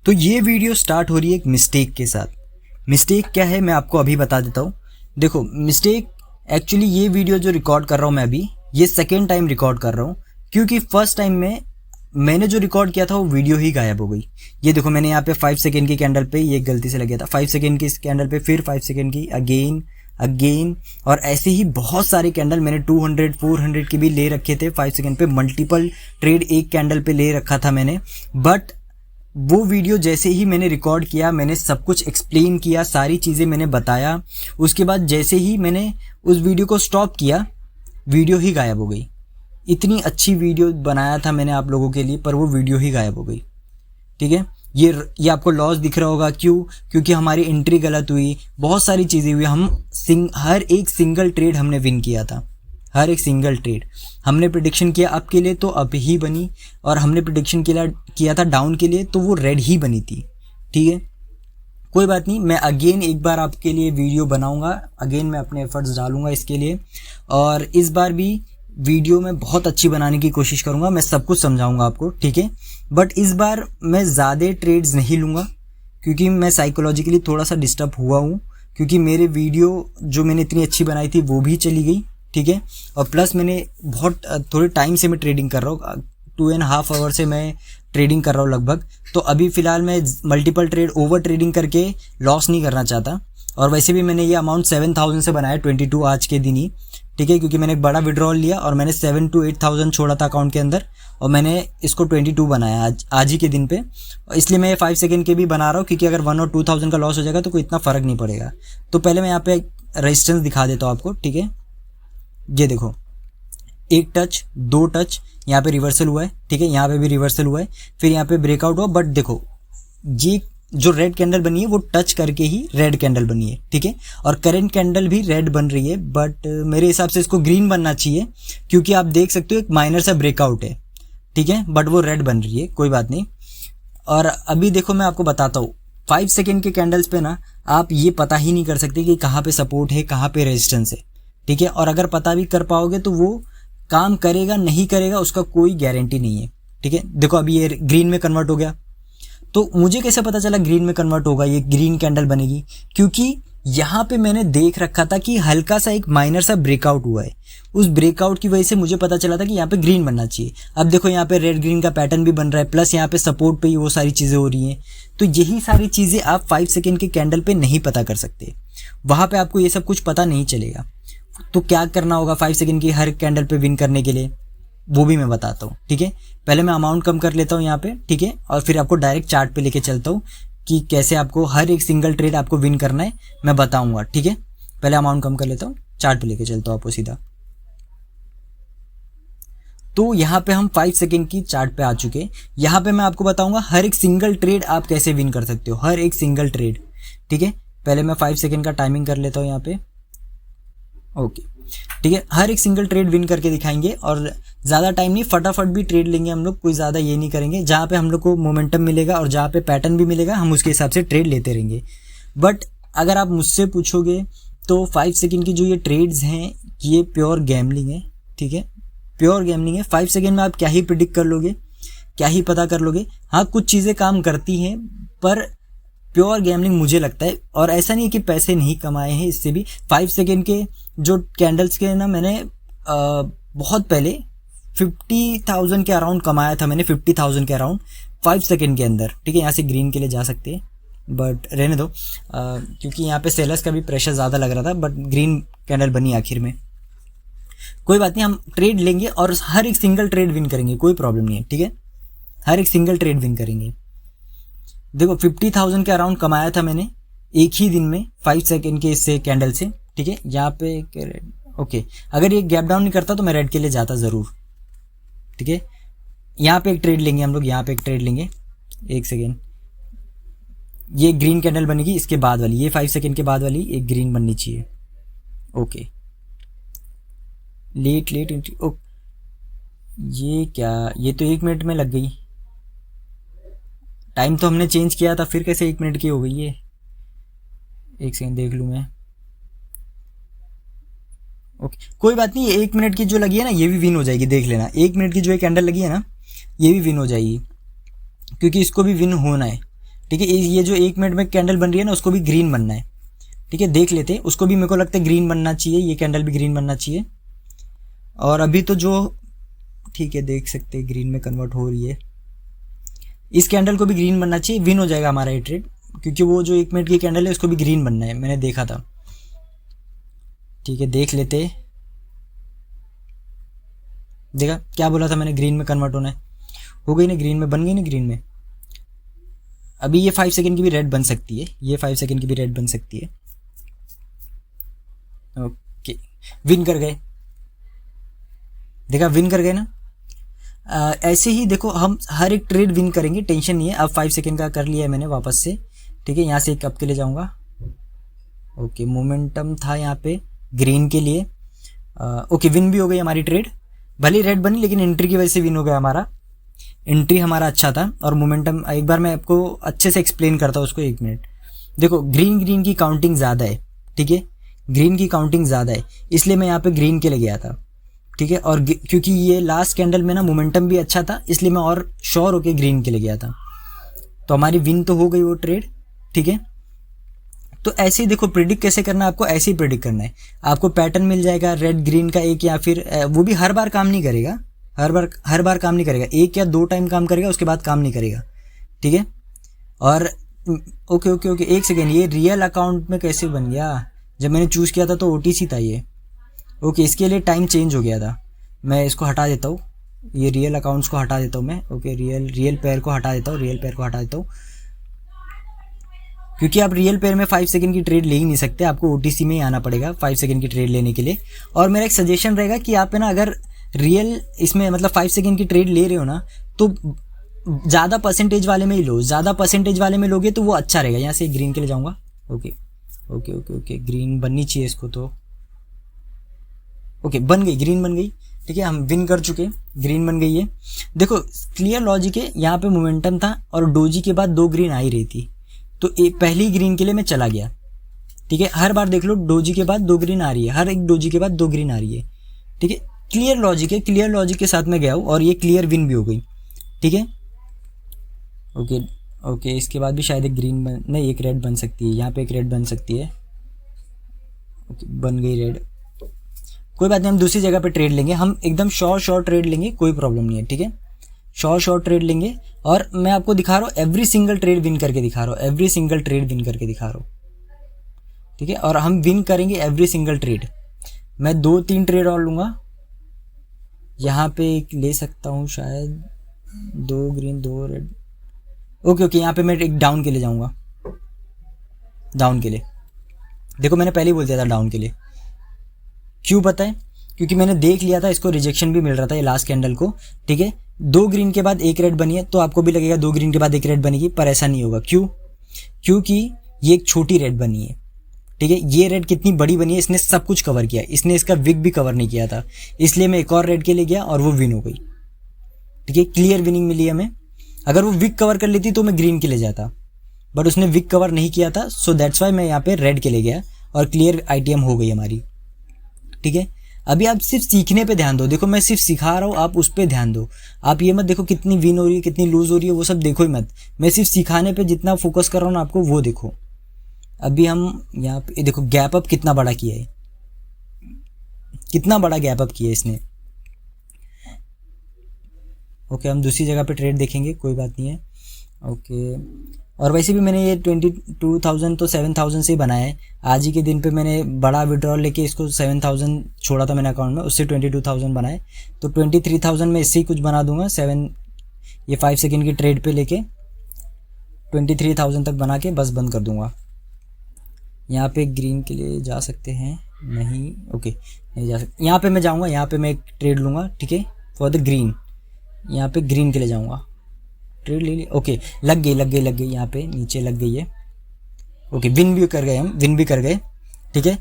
तो ये video start हो रही है एक मिस्टेक के साथ। मिस्टेक क्या है मैं आपको अभी बता देता हूँ। देखो मिस्टेक एक्चुअली ये वीडियो जो रिकॉर्ड कर रहा हूँ मैं अभी, ये सेकेंड टाइम रिकॉर्ड कर रहा हूँ, क्योंकि फर्स्ट टाइम में मैंने जो रिकॉर्ड किया था वो वीडियो ही गायब हो गई। ये देखो मैंने यहाँ पे 5 सेकेंड की कैंडल पे ये गलती से लग गया था, 5 सेकेंड की कैंडल पे फिर 5 सेकेंड की अगेन अगेन, और ऐसे ही बहुत सारे कैंडल मैंने 200 400 की भी ले रखे थे। 5 सेकेंड पे मल्टीपल ट्रेड एक कैंडल पे ले रखा था मैंने। बट वो वीडियो जैसे ही मैंने रिकॉर्ड किया, मैंने सब कुछ एक्सप्लेन किया, सारी चीज़ें मैंने बताया, उसके बाद जैसे ही मैंने उस वीडियो को स्टॉप किया, वीडियो ही गायब हो गई। इतनी अच्छी वीडियो बनाया था मैंने आप लोगों के लिए, पर वो वीडियो ही गायब हो गई। ठीक है, ये आपको लॉस दिख रहा होगा। क्यों? क्योंकि हमारी एंट्री गलत हुई, बहुत सारी चीज़ें हुई। हर एक सिंगल ट्रेड हमने विन किया था, हर एक सिंगल ट्रेड हमने प्रेडिक्शन किया अप के लिए तो अप ही बनी, और हमने प्रेडिक्शन किया था डाउन के लिए तो वो रेड ही बनी थी। ठीक है, कोई बात नहीं, मैं अगेन एक बार आपके लिए वीडियो बनाऊंगा, अगेन मैं अपने एफर्ट्स डालूंगा इसके लिए, और इस बार भी वीडियो में बहुत अच्छी बनाने की कोशिश करूंगा। मैं सब कुछ समझाऊंगा आपको, ठीक है। बट इस बार मैं ज़्यादा ट्रेड्स नहीं लूँगा, क्योंकि मैं साइकोलॉजिकली थोड़ा सा डिस्टर्ब हुआ हूँ, क्योंकि मेरे वीडियो जो मैंने इतनी अच्छी बनाई थी वो भी चली गई। ठीक है, और प्लस मैंने बहुत थोड़े टाइम से मैं ट्रेडिंग कर रहा हूँ, 2.5 आवर से मैं ट्रेडिंग कर रहा हूँ लगभग। तो अभी फ़िलहाल मैं मल्टीपल ट्रेड ओवर ट्रेडिंग करके लॉस नहीं करना चाहता। और वैसे भी मैंने ये अमाउंट 7000 से बनाया 22 आज के दिन ही। ठीक है, क्योंकि मैंने एक बड़ा विड्रॉल लिया और मैंने 7 to 8,000 छोड़ा था अकाउंट के अंदर, और मैंने इसको 22 बनाया आज ही के दिन पे। इसलिए मैं 5 सेकेंड के भी बना रहा हूँ, क्योंकि अगर 1 और 2,000 का लॉस हो जाएगा तो कोई इतना फ़र्क नहीं पड़ेगा। तो पहले मैं यहाँ पे रेजिस्टेंस दिखा देता हूँ आपको। ठीक है, ये देखो, एक टच, 2 टच, यहाँ पे रिवर्सल हुआ है। ठीक है, यहाँ पे भी रिवर्सल हुआ है, फिर यहाँ पे ब्रेकआउट हुआ। बट देखो ये जो रेड कैंडल बनी है वो टच करके ही रेड कैंडल बनी है। ठीक है, और करंट कैंडल भी रेड बन रही है, बट मेरे हिसाब से इसको ग्रीन बनना चाहिए, क्योंकि आप देख सकते हो एक माइनर सा ब्रेकआउट है। ठीक है, बट वो रेड बन रही है, कोई बात नहीं। और अभी देखो मैं आपको बताता हूँ, 5 सेकेंड के कैंडल्स पे ना आप ये पता ही नहीं कर सकते कि कहाँ पे सपोर्ट है, कहाँ पे रेजिस्टेंस है। ठीक है, और अगर पता भी कर पाओगे तो वो काम करेगा नहीं करेगा उसका कोई गारंटी नहीं है। ठीक है, देखो अभी ये ग्रीन में कन्वर्ट हो गया, तो मुझे कैसे पता चला ग्रीन में कन्वर्ट होगा, ये ग्रीन कैंडल बनेगी? क्योंकि यहाँ पे मैंने देख रखा था कि हल्का सा एक माइनर सा ब्रेकआउट हुआ है, उस ब्रेकआउट की वजह से मुझे पता चला था कि यहाँ पे ग्रीन बनना चाहिए। अब देखो यहाँ पे रेड ग्रीन का पैटर्न भी बन रहा है, प्लस यहाँ पे सपोर्ट पे ही वो सारी चीज़ें हो रही हैं। तो यही सारी चीज़ें आप 5 सेकेंड के कैंडल पे नहीं पता कर सकते, वहाँ पे आपको ये सब कुछ पता नहीं चलेगा। तो क्या करना होगा 5 सेकेंड की हर कैंडल पे विन करने के लिए, वो भी मैं बताता हूँ। ठीक है, पहले मैं अमाउंट कम कर लेता हूँ यहाँ पे। ठीक है, और फिर आपको डायरेक्ट चार्ट पे लेके चलता हूँ कि कैसे आपको हर एक सिंगल ट्रेड आपको विन करना है, मैं बताऊँगा। ठीक है, पहले अमाउंट कम कर लेता हूँ, चार्ट पे लेके चलता हूँ आपको सीधा। तो यहाँ पे हम 5 सेकेंड की चार्ट पे आ चुके हैं। यहाँ पे मैं आपको बताऊँगा हर एक सिंगल ट्रेड आप कैसे विन कर सकते हो, हर एक सिंगल ट्रेड। ठीक है, पहले मैं 5 सेकेंड का टाइमिंग कर लेता हूँ यहाँ पे। ओके, ठीक है, हर एक सिंगल ट्रेड विन करके दिखाएंगे, और ज़्यादा टाइम नहीं, फटाफट भी ट्रेड लेंगे हम लोग, कोई ज़्यादा ये नहीं करेंगे। जहाँ पे हम लोग को मोमेंटम मिलेगा और जहाँ पे पैटर्न भी मिलेगा हम उसके हिसाब से ट्रेड लेते रहेंगे। बट अगर आप मुझसे पूछोगे तो 5 सेकेंड की जो ये ट्रेड्स हैं ये प्योर गैम्बलिंग है। ठीक है, प्योर गैम्बलिंग है। 5 सेकेंड में आप क्या ही प्रिडिक्ट कर लोगे, क्या ही पता कर लोगे। हाँ, कुछ चीज़ें काम करती हैं, पर प्योर गैम्बलिंग मुझे लगता है। और ऐसा नहीं है कि पैसे नहीं कमाए हैं इससे भी। 5 सेकेंड के जो कैंडल्स के ना मैंने बहुत पहले 50,000 के अराउंड कमाया था मैंने, 50,000 के अराउंड 5 सेकेंड के अंदर। ठीक है, यहाँ से ग्रीन के लिए जा सकते हैं, बट रहने दो, क्योंकि यहाँ पे सेलर्स का भी प्रेशर ज़्यादा लग रहा था, बट ग्रीन कैंडल बनी आखिर में। कोई बात नहीं, हम ट्रेड लेंगे और हर एक सिंगल ट्रेड विन करेंगे, कोई प्रॉब्लम नहीं है। ठीक है, हर एक सिंगल ट्रेड विन करेंगे। देखो 50,000 के अराउंड कमाया था मैंने एक ही दिन में 5 सेकेंड के इससे कैंडल से। ठीक है, यहाँ पे ओके, अगर ये गैप डाउन नहीं करता तो मैं रेड के लिए जाता ज़रूर। ठीक है, यहाँ पे एक ट्रेड लेंगे हम लोग, यहाँ पे एक ट्रेड लेंगे। 1 सेकेंड, ये ग्रीन कैंडल बनेगी, इसके बाद वाली, ये 5 सेकेंड के बाद वाली एक ग्रीन बननी चाहिए। ओके, लेट ओ, ये क्या, ये तो 1 मिनट में लग गई। टाइम तो हमने चेंज किया था, फिर कैसे 1 मिनट की हो गई ये? 1 सेकेंड देख लूँ मैं। ओके, कोई बात नहीं, 1 मिनट की जो लगी है ना ये भी विन हो जाएगी, देख लेना। 1 मिनट की जो एक कैंडल लगी है ना ये भी विन हो जाएगी, क्योंकि इसको भी विन होना है। ठीक है। ये जो 1 मिनट में कैंडल बन रही है ना, उसको भी ग्रीन बनना है, ठीक है। देख लेते हैं, उसको भी मेरे को लगता है ग्रीन बनना चाहिए, ये कैंडल भी ग्रीन बनना चाहिए। और अभी तो जो ठीक है, देख सकते हैं ग्रीन में कन्वर्ट हो रही है, इस कैंडल को भी ग्रीन बनना चाहिए, विन हो जाएगा हमारा ये ट्रेड, क्योंकि वो जो 1 मिनट की कैंडल है उसको भी ग्रीन बनना है, मैंने देखा था। ठीक है, देख लेते, देखा क्या बोला था मैंने, ग्रीन में कन्वर्ट होना है, हो गई ना, ग्रीन में बन गई ना, ग्रीन में। अभी ये 5 सेकंड की भी रेड बन सकती है, ये 5 सेकंड की भी रेड बन सकती है। ओके, विन कर गए, देखा विन कर गए ना। ऐसे ही देखो हम हर एक ट्रेड विन करेंगे, टेंशन नहीं है। अब 5 सेकंड का कर लिया है मैंने वापस से, ठीक है। यहाँ से एक कप के लिए जाऊँगा। ओके, मोमेंटम था यहाँ पे ग्रीन के लिए। ओके, विन भी हो गई हमारी ट्रेड, भले रेड बनी लेकिन एंट्री की वजह से विन हो गया हमारा, एंट्री हमारा अच्छा था। और मोमेंटम एक बार मैं आपको अच्छे से एक्सप्लेन करता हूँ उसको, 1 मिनट। देखो ग्रीन की काउंटिंग ज़्यादा है, ठीक है, ग्रीन की काउंटिंग ज़्यादा है, इसलिए मैं यहाँ पे ग्रीन के लिए गया था, ठीक है। और क्योंकि ये लास्ट कैंडल में ना मोमेंटम भी अच्छा था, इसलिए मैं और श्योर होके ग्रीन के लिए गया था। तो हमारी विन तो हो गई वो ट्रेड, ठीक है। तो ऐसे ही देखो प्रिडिक्ट कैसे करना है आपको, ऐसे ही प्रिडिक्ट करना है। आपको पैटर्न मिल जाएगा रेड ग्रीन का एक, या फिर वो भी हर बार काम नहीं करेगा, हर बार काम नहीं करेगा, 1 या 2 टाइम काम करेगा, उसके बाद काम नहीं करेगा, ठीक है। और ओके ओके ओके, 1 सेकेंड, ये रियल अकाउंट में कैसे बन गया? जब मैंने चूज़ किया था तो OTC था ये। ओके, इसके लिए टाइम चेंज हो गया था, मैं इसको हटा देता हूँ, ये रियल अकाउंट्स को हटा देता हूँ मैं। ओके, रियल पेयर को हटा देता हूँ, रियल पेयर को हटा देता हूँ, क्योंकि आप रियल पेयर में 5 सेकंड की ट्रेड ले ही नहीं सकते, आपको OTC में ही आना पड़ेगा 5 सेकंड की ट्रेड लेने के लिए। और मेरा एक सजेशन रहेगा कि आप है ना, अगर रियल इसमें मतलब 5 सेकंड की ट्रेड ले रहे हो ना, तो ज़्यादा परसेंटेज वाले में ही लो, ज़्यादा परसेंटेज वाले में लोगे तो वो अच्छा रहेगा। यहाँ से ग्रीन के लिए जाऊँगा। Okay okay okay okay, green बननी चाहिए इसको तो। ओके, बन गई, ग्रीन बन गई, ठीक है, हम विन कर चुके, ग्रीन बन गई है। देखो क्लियर लॉजिक है, यहाँ पे मोमेंटम था और डोजी के बाद 2 ग्रीन आ ही रही थी, तो पहली ग्रीन के लिए मैं चला गया, ठीक है। हर बार देख लो डोजी के बाद 2 ग्रीन आ रही है, हर एक डोजी के बाद 2 ग्रीन आ रही है, ठीक है। क्लियर लॉजिक है, क्लियर लॉजिक के साथ मैं गया हूँ और ये क्लियर विन भी हो गई, ठीक है। ओके ओके, इसके बाद भी शायद एक ग्रीन नहीं, एक रेड बन सकती है, यहाँ पे एक रेड बन सकती है। ओके, बन गई रेड, कोई बात नहीं, हम दूसरी जगह पे ट्रेड लेंगे, हम एकदम शॉर्ट ट्रेड लेंगे, कोई प्रॉब्लम नहीं है, ठीक है। शॉर्ट ट्रेड लेंगे और मैं आपको दिखा रहा हूँ एवरी सिंगल ट्रेड विन करके दिखा रहा हूँ, एवरी सिंगल ट्रेड विन करके दिखा रहा हूँ, ठीक है। और हम विन करेंगे एवरी सिंगल ट्रेड। मैं 2-3 ट्रेड और लूँगा, यहाँ पे एक ले सकता हूँ शायद, 2 ग्रीन 2 रेड। ओके ओके, यहाँ पे मैं एक डाउन के लिए जाऊँगा, डाउन के लिए। देखो मैंने पहले ही बोल दिया था डाउन के लिए, क्यों पता है? क्योंकि मैंने देख लिया था इसको रिजेक्शन भी मिल रहा था ये लास्ट कैंडल को, ठीक है। 2 ग्रीन के बाद 1 रेड बनी है, तो आपको भी लगेगा 2 ग्रीन के बाद 1 रेड बनेगी, पर ऐसा नहीं होगा। क्यों? क्योंकि ये एक छोटी रेड बनी है, ठीक है। ये रेड कितनी बड़ी बनी है, इसने सब कुछ कवर किया, इसने इसका विग भी कवर नहीं किया था, इसलिए मैं एक और रेड के लिए गया और वो विन हो गई, ठीक है। क्लियर विनिंग मिली हमें। अगर वो विग कवर कर लेती तो मैं ग्रीन के लिए जाता, बट उसने विग कवर नहीं किया था, सो दैट्स वाई मैं यहाँ पे रेड के लिए गया और क्लियर ITM हो गई हमारी, ठीक है। अभी आप सिर्फ सीखने पे ध्यान दो, देखो मैं सिर्फ सिखा रहा हूँ, आप उस पर ध्यान दो। आप ये मत देखो कितनी विन हो रही है कितनी लूज हो रही है, वो सब देखो ही मत, मैं सिर्फ सिखाने पे जितना फोकस कर रहा हूँ ना आपको, वो देखो। अभी हम यहाँ पे देखो गैप अप कितना बड़ा किया है, कितना बड़ा गैप अप किया है इसने। ओके, हम दूसरी जगह पे ट्रेड देखेंगे, कोई बात नहीं है। ओके, और वैसे भी मैंने ये 22,000 तो 7,000 से ही बनाया है। आज ही के दिन पे मैंने बड़ा विड्रॉल लेके इसको 7,000 छोड़ा था मैंने अकाउंट में, उससे 22,000 बनाए, तो 23,000 में इससे ही कुछ बना दूंगा। ये 5 सेकंड की ट्रेड पे लेके 23,000 तक बना के बस बंद कर दूंगा। यहाँ पे ग्रीन के लिए जा सकते हैं, नहीं, ओके नहीं जा सकते। यहाँ पे मैं जाऊँगा, यहाँ पे मैं एक ट्रेड लूँगा, ठीक है, फॉर द ग्रीन। यहाँ पे ग्रीन के लिए जाऊँगा, ट्रेड ले ली। ओके, लग गई यहाँ पे नीचे लग गई है। ओके, विन भी कर गए, हम विन भी कर गए, ठीक है।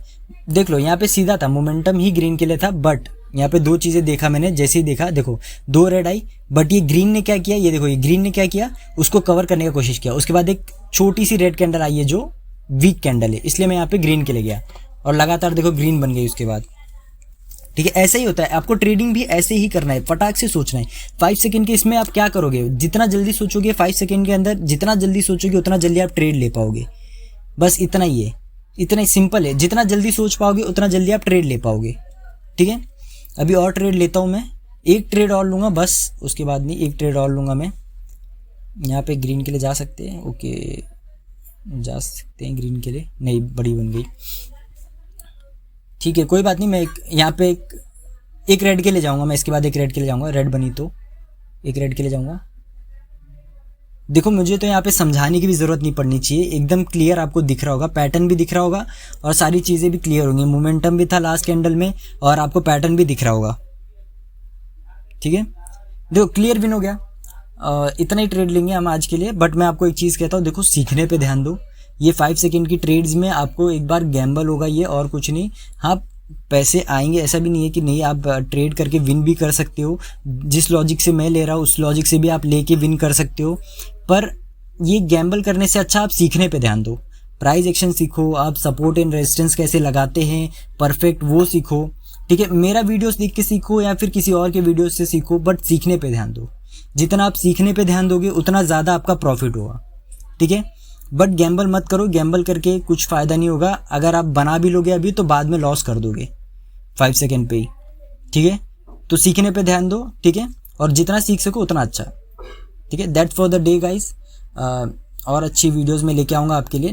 देख लो यहाँ पे सीधा था, मोमेंटम ही ग्रीन के लिए था, बट यहाँ पे 2 चीज़ें देखा मैंने। जैसे ही देखा, देखो 2 रेड आई, बट ये ग्रीन ने क्या किया, ये देखो ये ग्रीन ने क्या किया, उसको कवर करने का कोशिश किया। उसके बाद एक छोटी सी रेड कैंडल आई है जो वीक कैंडल है, इसलिए मैं यहाँ पे ग्रीन के लिए गया और लगातार देखो ग्रीन बन गई उसके बाद, ठीक है, ऐसा ही होता है, आपको ट्रेडिंग भी ऐसे ही करना है, फटाक से सोचना है। 5 सेकंड के इसमें आप क्या करोगे, जितना जल्दी सोचोगे 5 सेकंड के अंदर, जितना जल्दी सोचोगे उतना जल्दी आप ट्रेड ले पाओगे। बस इतना ही है, इतना ही सिंपल है। जितना जल्दी सोच पाओगे उतना जल्दी आप ट्रेड ले पाओगे। ठीक है, अभी और ट्रेड लेता हूँ मैं, एक ट्रेड और लूँगा बस, उसके बाद नहीं, एक ट्रेड और लूँगा मैं। यहाँ पे ग्रीन के लिए जा सकते हैं, ओके जा सकते हैं ग्रीन के लिए, नहीं बड़ी बन गई, ठीक है कोई बात नहीं। मैं यहाँ पे एक रेड के लिए जाऊँगा मैं, इसके बाद एक रेड के लिए जाऊँगा, रेड बनी तो एक रेड के लिए जाऊँगा। देखो मुझे तो यहाँ पे समझाने की भी ज़रूरत नहीं पड़नी चाहिए, एकदम क्लियर आपको दिख रहा होगा, पैटर्न भी दिख रहा होगा और सारी चीज़ें भी क्लियर होंगी। मोमेंटम भी था लास्ट कैंडल में और आपको पैटर्न भी दिख रहा होगा। ठीक है, देखो क्लियर विन हो गया। इतना ही ट्रेड लेंगे हम आज के लिए, बट मैं आपको एक चीज़ कहता हूँ, देखो सीखने पे ध्यान दो। ये 5 सेकंड की ट्रेड्स में आपको एक बार गैम्बल होगा ये, और कुछ नहीं। हाँ पैसे आएंगे, ऐसा भी नहीं है कि नहीं, आप ट्रेड करके विन भी कर सकते हो। जिस लॉजिक से मैं ले रहा हूँ उस लॉजिक से भी आप लेके विन कर सकते हो, पर ये गैम्बल करने से अच्छा आप सीखने पे ध्यान दो। प्राइस एक्शन सीखो, आप सपोर्ट एंड रेजिस्टेंस कैसे लगाते हैं परफेक्ट वो सीखो। ठीक है, मेरा वीडियोस देख के सीखो या फिर किसी और के वीडियोस से सीखो, बट सीखने पे ध्यान दो। जितना आप सीखने पे ध्यान दोगे उतना ज़्यादा आपका प्रॉफिट होगा। ठीक है, बट गैम्बल मत करो, गैम्बल करके कुछ फ़ायदा नहीं होगा। अगर आप बना भी लोगे अभी तो बाद में लॉस कर दोगे 5 सेकंड पे ही। ठीक है, तो सीखने पे ध्यान दो। ठीक है, और जितना सीख सको उतना अच्छा। ठीक है, that's for the day guys. और अच्छी वीडियोस में लेके आऊँगा आपके लिए।